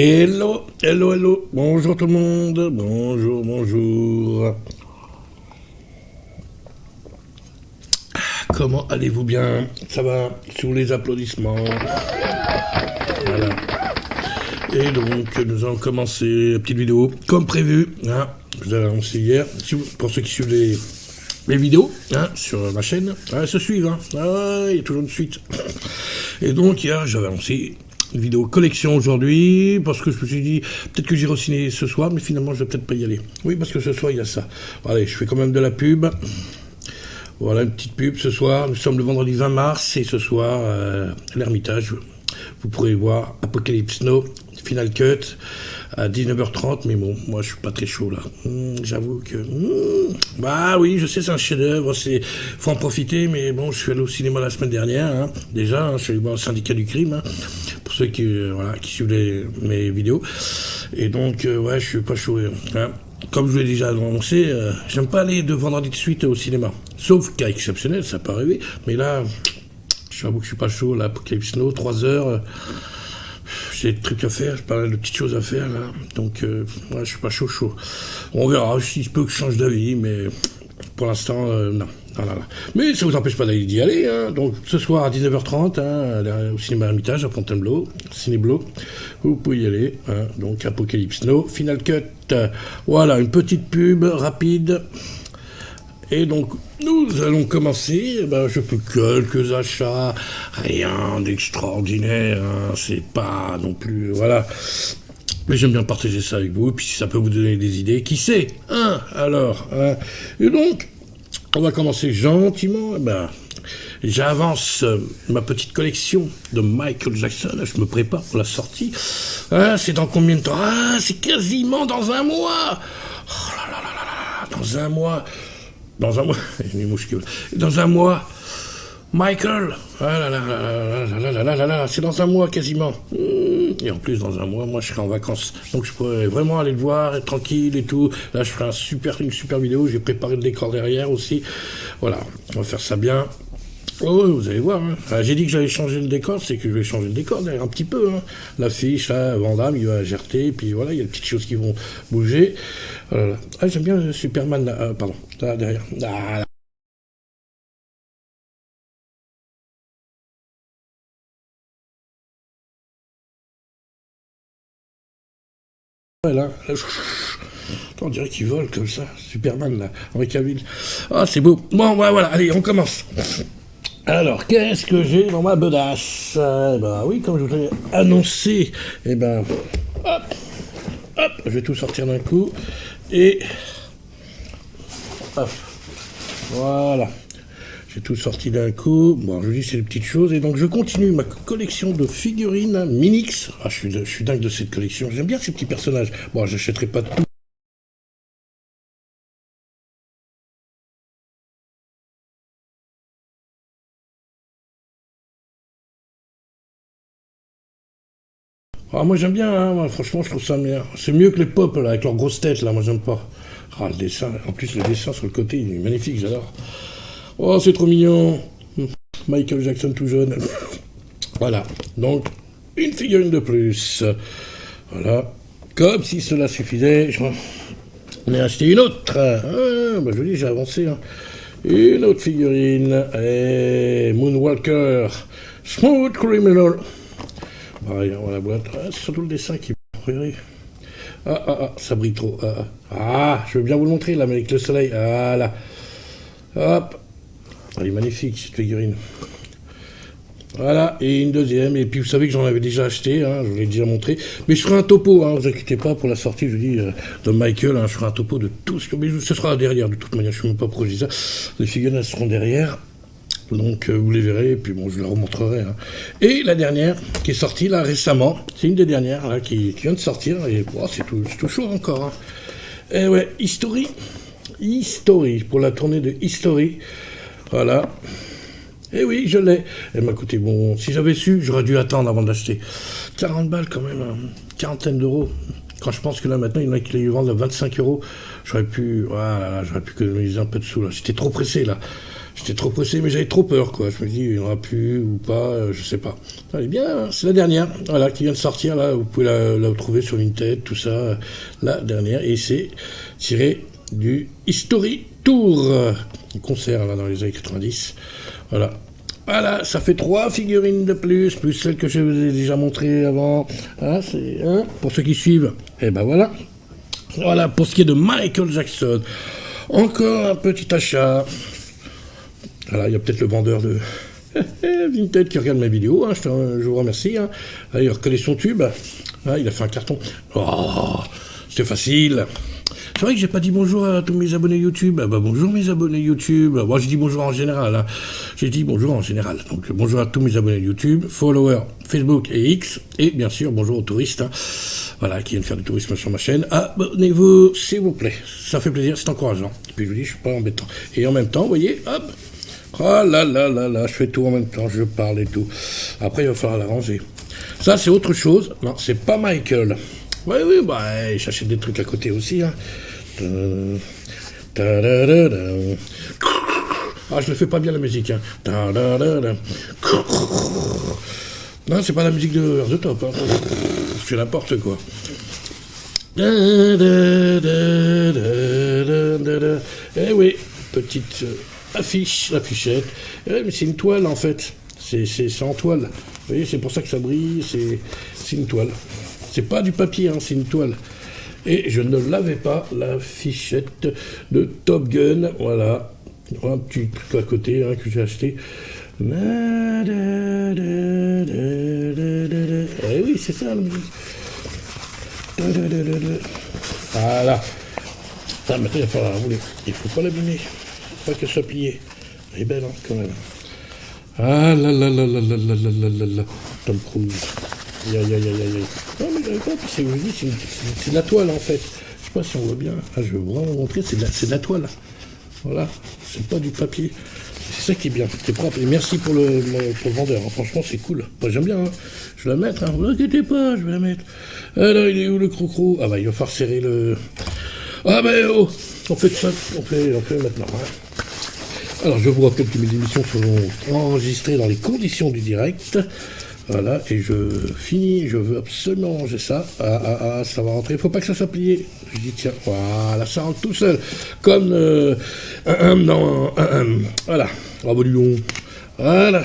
Hello, hello, hello, bonjour tout le monde, bonjour, bonjour. Comment allez-vous bien? Ça va? Sous les applaudissements. Voilà. Et donc, nous allons commencer la petite vidéo, comme prévu, hein. Je vous avais annoncé hier, pour ceux qui suivent les vidéos, hein, sur ma chaîne, se suivent, hein. Il y a toujours une suite. Et donc, hier, j'avais annoncé une vidéo collection aujourd'hui, parce que je me suis dit, peut-être que j'irai au ciné ce soir, mais finalement, je vais peut-être pas y aller. Oui, parce que ce soir, il y a ça. Allez, je fais quand même de la pub. Voilà, une petite pub ce soir. Nous sommes le vendredi 20 mars, et ce soir, à l'Ermitage, vous pourrez voir Apocalypse Now, Final Cut, à 19h30, mais bon, moi je suis pas très chaud là. J'avoue que... Bah oui, je sais, c'est un chef-d'œuvre, faut en profiter, mais bon, je suis allé au cinéma la semaine dernière, hein, déjà, hein, je suis allé voir le Syndicat du Crime, hein, pour ceux qui suivent mes vidéos, et donc, ouais, je suis pas chaud, hein. Comme je vous l'ai déjà annoncé, j'aime pas aller de vendredi de suite au cinéma, sauf cas exceptionnel, ça peut arriver, mais là, j'avoue que je suis pas chaud, là, Apocalypse Now, 3 heures... J'ai des trucs à faire, j'ai pas mal de petites choses à faire là, donc ouais, je suis pas chaud. On verra s'il se peut que je change d'avis, mais pour l'instant, non. Mais ça vous empêche pas d'y aller, hein. Donc ce soir à 19h30, hein, au cinéma Hermitage à Fontainebleau, Cinébleau, vous pouvez y aller, hein. Donc Apocalypse Now, Final Cut, voilà, une petite pub rapide. Et donc, nous allons commencer, je fais quelques achats, rien d'extraordinaire, hein, c'est pas non plus, voilà. Mais j'aime bien partager ça avec vous, et puis si ça peut vous donner des idées, qui sait, hein, alors, hein. Et donc, on va commencer gentiment, j'avance ma petite collection de Michael Jackson, je me prépare pour la sortie, hein, c'est dans combien de temps? C'est quasiment dans un mois. Oh là là là là là, dans un mois... Dans un mois, Michael, c'est dans un mois quasiment. Et en plus, dans un mois, moi, je serai en vacances. Donc, je pourrais vraiment aller le voir, être tranquille et tout. Là, je ferai une super vidéo. J'ai préparé le décor derrière aussi. Voilà, on va faire ça bien. Oh, vous allez voir, hein. J'ai dit que j'allais changer le décor, c'est que je vais changer le décor derrière un petit peu, hein. L'affiche, là, Van Damme, il va gerter, puis voilà, il y a des petites choses qui vont bouger. Voilà. J'aime bien Superman, là, pardon, là, derrière. Là. Là, on dirait qu'il vole comme ça, Superman, là, avec Cavill. C'est beau. Bon, voilà, allez, on commence. Alors, qu'est-ce que j'ai dans ma bedasse? Oui, comme je vous l'ai annoncé, hop, je vais tout sortir d'un coup, et hop, voilà, j'ai tout sorti d'un coup. Bon, je vous dis, c'est des petites choses, et donc je continue ma collection de figurines Minix. Je suis dingue de cette collection, j'aime bien ces petits personnages. Bon, j'achèterai pas tout. Moi j'aime bien, hein, moi, franchement je trouve ça bien. C'est mieux que les pop là, avec leurs grosses têtes là, moi j'aime pas. Le dessin, en plus le dessin sur le côté, il est magnifique, j'adore. Oh, c'est trop mignon. Michael Jackson tout jeune. Voilà, donc une figurine de plus. Voilà, comme si cela suffisait, j'en ai acheté une autre. Je vous dis, j'ai avancé, hein. Une autre figurine, Moonwalker, Smooth Criminal. Pareil, on la boîte. C'est surtout le dessin qui... ça brille trop. Je veux bien vous le montrer, là, mais avec le soleil. Là. Hop. Elle est magnifique, cette figurine. Voilà, et une deuxième. Et puis, vous savez que j'en avais déjà acheté, hein, je vous l'ai déjà montré. Mais je ferai un topo, hein, vous inquiétez pas, pour la sortie, je vous dis, de Michael, hein, je ferai un topo de tout ce que... Mais ce sera derrière, de toute manière, je ne sais même pas pourquoi je dis ça. Les figurines, elles seront derrière. Donc vous les verrez, et puis bon, je la remontrerai, hein. Et la dernière, qui est sortie là récemment, c'est une des dernières là, qui vient de sortir, et c'est tout chaud encore, hein. Et ouais, History, pour la tournée de History, voilà. Et oui, je l'ai. Elle m'a coûté, bon, si j'avais su, j'aurais dû attendre avant de l'acheter. 40 balles quand même, hein, quarantaine d'euros. Quand je pense que là maintenant, il y en a qui les vendent à 25 euros, j'aurais pu économiser un peu de sous là. J'étais trop pressé là. J'étais trop pressé, mais j'avais trop peur, quoi. Je me dis, il n'y en aura plus ou pas, je sais pas. Elle est bien, c'est la dernière, voilà, qui vient de sortir, là. Vous pouvez la trouver sur Vinted, tout ça, la dernière. Et c'est tiré du History Tour, un concert, là, dans les années 90. Voilà. Voilà, ça fait 3 figurines de plus celles que je vous ai déjà montrées avant. Ah, c'est, hein, pour ceux qui suivent. Et ben voilà. Voilà, pour ce qui est de Michael Jackson. Encore un petit achat. Voilà, il y a peut-être le vendeur de Vinted qui regarde mes vidéos. Hein, je vous remercie. Hein. Là, il reconnaît son tube. Ah, il a fait un carton. Oh, c'était facile. C'est vrai que j'ai pas dit bonjour à tous mes abonnés YouTube. Ah bah bonjour mes abonnés YouTube. Moi je dis bonjour en général. Hein. J'ai dit bonjour en général. Donc bonjour à tous mes abonnés YouTube, followers Facebook et X. Et bien sûr bonjour aux touristes. Hein. Voilà, qui viennent faire du tourisme sur ma chaîne. Abonnez-vous s'il vous plaît. Ça fait plaisir, c'est encourageant. Et puis je vous dis, je suis pas embêtant. Et en même temps, vous voyez, hop. Oh là là là là, je fais tout en même temps, je parle et tout. Après il va falloir l'arranger. Ça c'est autre chose. Non, c'est pas Michael. Oui, bah, j'achète des trucs à côté aussi. Hein. Ah, je ne fais pas bien la musique. Hein. Non, c'est pas la musique de Over the Top. Hein. C'est n'importe quoi. Eh oui, petite affichette. Eh, mais c'est une toile en fait. C'est en toile. Vous voyez, c'est pour ça que ça brille. C'est une toile. C'est pas du papier, hein, c'est une toile. Et je ne l'avais pas, la fichette de Top Gun. Voilà. Un petit truc à côté hein, que j'ai acheté. Eh oui, c'est ça la musique. Voilà. Ah, maintenant, il va falloir la rouler. Il ne faut pas l'abîmer. Pas qu'elle soit pliée. Elle est belle, hein, quand même. Ah là là là là là là là là là. Tom Cruise. Aïe. Non, mais j'avais pas, c'est de la toile en fait. Je sais pas si on voit bien. Ah, je vais vraiment vous montrer, c'est de la toile. Voilà, c'est pas du papier. C'est ça qui est bien, c'est propre. Et merci pour le vendeur. Hein. Franchement, c'est cool. Moi, j'aime bien. Hein. Je vais la mettre. Hein. Vous inquiétez pas, je vais la mettre. Alors, il est où le crocro? Ah bah, il va falloir serrer le. Ah bah, oh, on fait ça. On fait maintenant. Hein. Alors, je vous rappelle que mes émissions seront enregistrées dans les conditions du direct. Voilà, et je finis, je veux absolument ranger ça. Ça va rentrer. Il ne faut pas que ça soit plié. Je dis, tiens, voilà, ça rentre tout seul. Comme, voilà. Bravo du long. Voilà.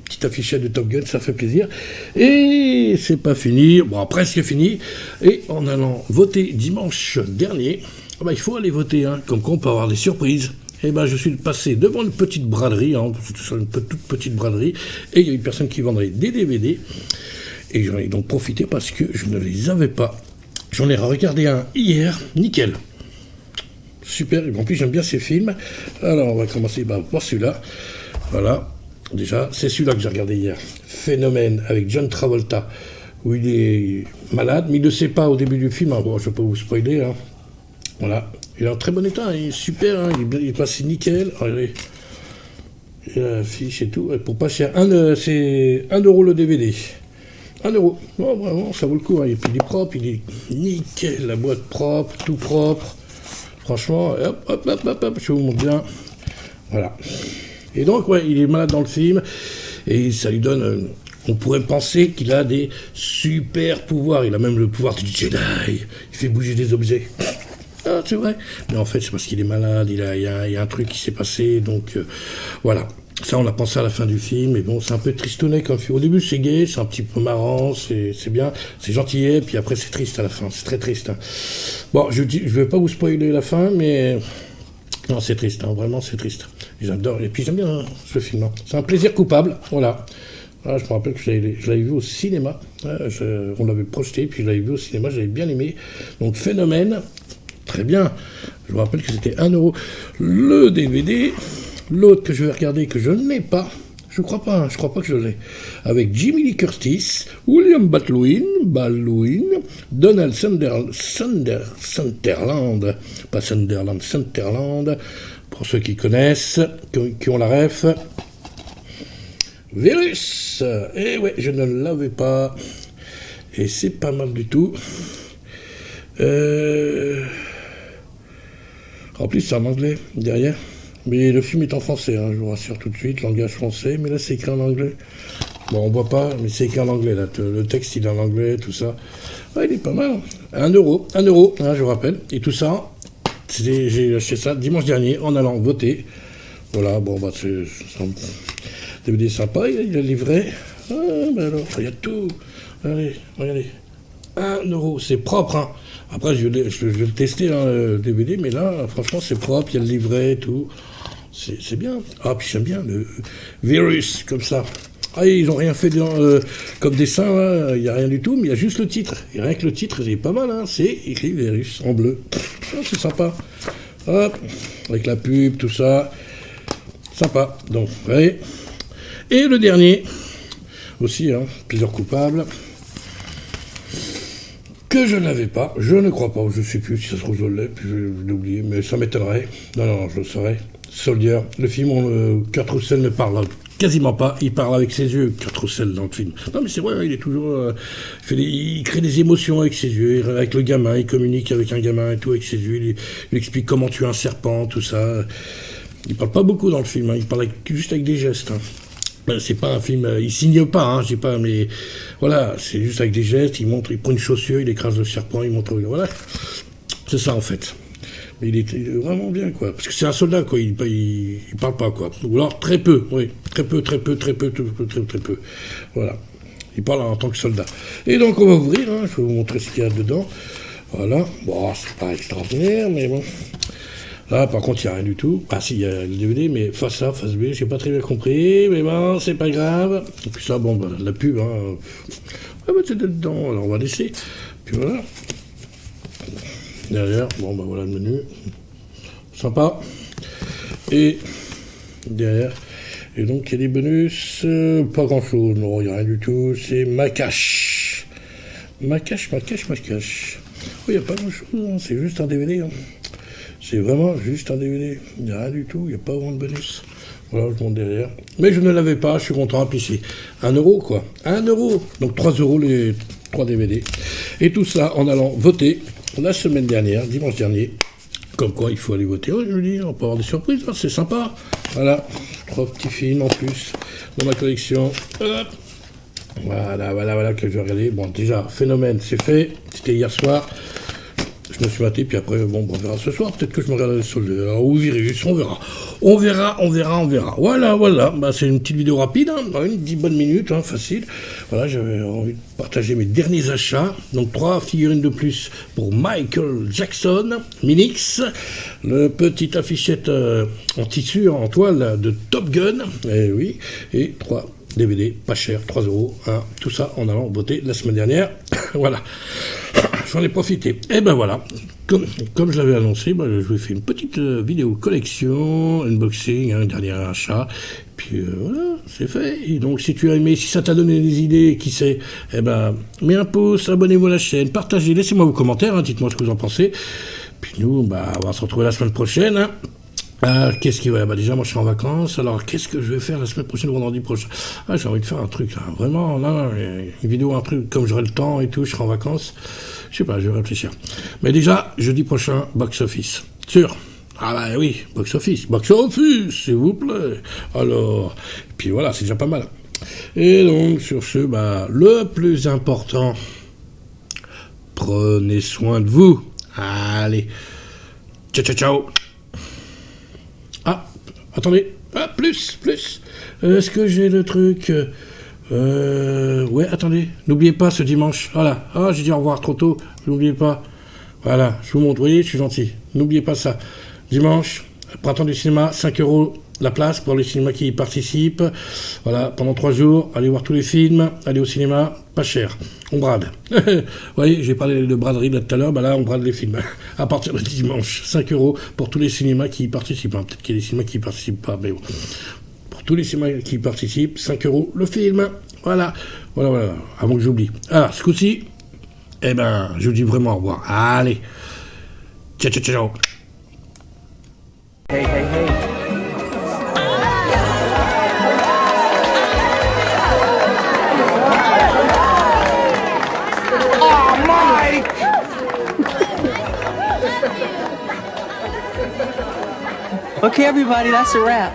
Petite affichette de Top Gun, ça fait plaisir. Et c'est pas fini. Bon, presque fini. Et en allant voter dimanche dernier, il faut aller voter, hein, comme quoi on peut avoir des surprises. Eh ben, je suis passé devant une petite braderie, hein, une toute petite braderie, et il y a une personne qui vendait des DVD, et j'en ai donc profité parce que je ne les avais pas. J'en ai regardé un hier, nickel. Super, en plus j'aime bien ces films. Alors on va commencer par celui-là. Voilà, déjà, c'est celui-là que j'ai regardé hier. Phénomène, avec John Travolta, où il est malade, mais il ne sait pas au début du film, hein, bon, je ne vais pas vous spoiler, hein. Voilà. Il est en très bon état, il est super, hein, il est passé nickel. Regardez. Il a la fiche et tout. Et pour pas cher, c'est 1 euro le DVD. 1 euro. Non, vraiment, ça vaut le coup. Hein. Et puis il est propre, il est nickel. La boîte propre, tout propre. Franchement, hop, je vous montre bien. Voilà. Et donc, ouais, il est malade dans le film. Et ça lui donne. On pourrait penser qu'il a des super pouvoirs. Il a même le pouvoir du Jedi. Il fait bouger des objets. Ah, c'est vrai. Mais en fait, c'est parce qu'il est malade, il y a un truc qui s'est passé, donc voilà. Ça, on a pensé à la fin du film, mais bon, c'est un peu tristounet comme film. Au début, c'est gai, c'est un petit peu marrant, c'est bien, c'est gentillet, puis après, c'est triste à la fin, c'est très triste. Hein. Bon, je vais pas vous spoiler la fin, mais non, c'est triste, hein, vraiment, c'est triste. J'adore, et puis j'aime bien hein, ce film. Hein. C'est un plaisir coupable, voilà. Ah, je me rappelle que je l'avais vu au cinéma, on l'avait projeté, puis je l'avais vu au cinéma, j'avais bien aimé. Donc, Phénomène. Très bien. Je vous rappelle que c'était 1 euro. Le DVD, l'autre que je vais regarder, que je n'ai pas, je crois pas que je l'ai, avec Jamie Lee Curtis, William Baldwin, Donald Sutherland, pas Sunderland, Sutherland, pour ceux qui connaissent, qui ont la ref. Virus. Et ouais, je ne l'avais pas. Et c'est pas mal du tout. En plus, c'est en anglais, derrière. Mais le film est en français, hein, je vous rassure tout de suite, langage français, mais là c'est écrit en anglais. Bon, on voit pas, mais c'est écrit en anglais, là. Le texte, il est en anglais, tout ça. Ouais, il est pas mal. 1 euro, hein, je vous rappelle. Et tout ça, j'ai acheté ça dimanche dernier en allant voter. Voilà, bon, bah, c'est un DVD sympa, il a livré. Ah, bah alors, il y a tout. Allez, regardez. 1 euro, c'est propre, hein. Après, je vais le tester, hein, le DVD, mais là, franchement, c'est propre, il y a le livret et tout. C'est bien. Ah, puis j'aime bien le virus, comme ça. Ah, ils n'ont rien fait comme dessin, il n'y a rien du tout, mais il y a juste le titre. Et rien que le titre, il est pas mal, hein. C'est écrit virus en bleu. Ah, c'est sympa. Hop, avec la pub, tout ça. Sympa. Donc, ouais. Et le dernier, aussi, hein, plusieurs coupables, que je n'avais pas, je ne crois pas, je ne sais plus si ça se trouve je l'ai, puis je l'ai oublié, mais ça m'étonnerait. Non, je le saurais. Soldier, le film, Kurt Russell ne parle quasiment pas, il parle avec ses yeux, Kurt Russell dans le film. Non mais c'est vrai, il est toujours, il crée des émotions avec ses yeux, avec le gamin, il communique avec un gamin et tout avec ses yeux, il explique comment tuer un serpent, tout ça. Il parle pas beaucoup dans le film, hein, il parle juste avec des gestes. Hein. Ben, c'est pas un film, il signe pas, hein, je sais pas, mais voilà, c'est juste avec des gestes, il prend une chaussure, il écrase le serpent, il montre, voilà, c'est ça en fait. Mais il est vraiment bien, quoi, parce que c'est un soldat, quoi, il parle pas, quoi, ou alors très peu, oui, très peu, voilà, il parle en tant que soldat. Et donc on va ouvrir, hein, je vais vous montrer ce qu'il y a dedans, voilà, bon, c'est pas extraordinaire, mais bon. Là, par contre, il n'y a rien du tout. Ah si, il y a le DVD, mais face A, face B, j'ai pas très bien compris, mais bon, c'est pas grave. Et puis ça, bon, bah, la pub, hein. Ah bah, c'est dedans, alors on va laisser. Puis voilà. Derrière, bon, bah voilà le menu. Sympa. Et derrière, et donc il y a des bonus, pas grand chose, non, il n'y a rien du tout, c'est ma cache. Ma cache. Oh, il n'y a pas grand chose, hein. C'est juste un DVD, hein. C'est vraiment juste un DVD. Il n'y a rien du tout, il n'y a pas vraiment de bonus. Voilà, je monte derrière. Mais je ne l'avais pas, je suis content. Puis c'est 1 euro, quoi. 1 euro. Donc 3 euros les 3 DVD. Et tout ça en allant voter la semaine dernière, dimanche dernier. Comme quoi, il faut aller voter. Oh, je veux dire, on peut avoir des surprises, hein, c'est sympa. Voilà, 3 petits films en plus dans ma collection. Hop. Voilà, que je vais regarder. Bon, déjà, Phénomène, c'est fait. C'était hier soir. Je me suis maté, puis après, bon, on verra ce soir. Peut-être que je me regarderai Soldier ou Virus, on verra. On verra. Voilà. Bah, c'est une petite vidéo rapide, hein, une 10 bonnes minutes, hein, facile. Voilà, j'avais envie de partager mes derniers achats. Donc, 3 figurines de plus pour Michael Jackson, Minix, le petit affichette en tissu, en toile de Top Gun, oui, et 3 DVD, pas cher, 3 euros, hein, tout ça en allant voter la semaine dernière. Voilà. J'en ai profité. Et ben voilà, comme je l'avais annoncé, ben, je vous ai fait une petite vidéo collection, unboxing, un dernier achat. Puis voilà, c'est fait. Et donc si tu as aimé, si ça t'a donné des idées, qui sait, eh ben mets un pouce, abonnez-vous à la chaîne, partagez, laissez-moi vos commentaires, hein, dites-moi ce que vous en pensez. Puis nous, bah, on va se retrouver la semaine prochaine. Hein. Qu'est-ce qui va? Bah déjà, moi, je suis en vacances. Alors, qu'est-ce que je vais faire la semaine prochaine ou vendredi prochain? J'ai envie de faire un truc, là. Vraiment, là, une vidéo, un truc, comme j'aurai le temps et tout, je serai en vacances. Je sais pas, je vais réfléchir. Mais déjà, jeudi prochain, box office. Sûr? Ah bah oui, box office, s'il vous plaît. Alors, puis voilà, c'est déjà pas mal. Et donc, sur ce, bah, le plus important, prenez soin de vous. Allez. Ciao. Ah, attendez. Ah, plus. Est-ce que j'ai le truc ouais, attendez. N'oubliez pas ce dimanche. Voilà. Ah, j'ai dit au revoir trop tôt. N'oubliez pas. Voilà, je vous montre. Vous voyez, je suis gentil. N'oubliez pas ça. Dimanche, printemps du cinéma, 5 euros la place pour les cinémas qui y participent. Voilà, pendant 3 jours, allez voir tous les films, allez au cinéma, pas cher. On brade. Vous voyez, j'ai parlé de braderie là tout à l'heure, bah là on brade les films. À partir de dimanche, 5 euros pour tous les cinémas qui y participent. Hein. Peut-être qu'il y a des cinémas qui y participent pas, mais bon. Pour tous les cinémas qui y participent, 5 euros le film. Voilà, avant que j'oublie. Alors, ce coup-ci, eh ben, je vous dis vraiment au revoir. Allez, ciao. Hey. Okay, everybody, that's a wrap.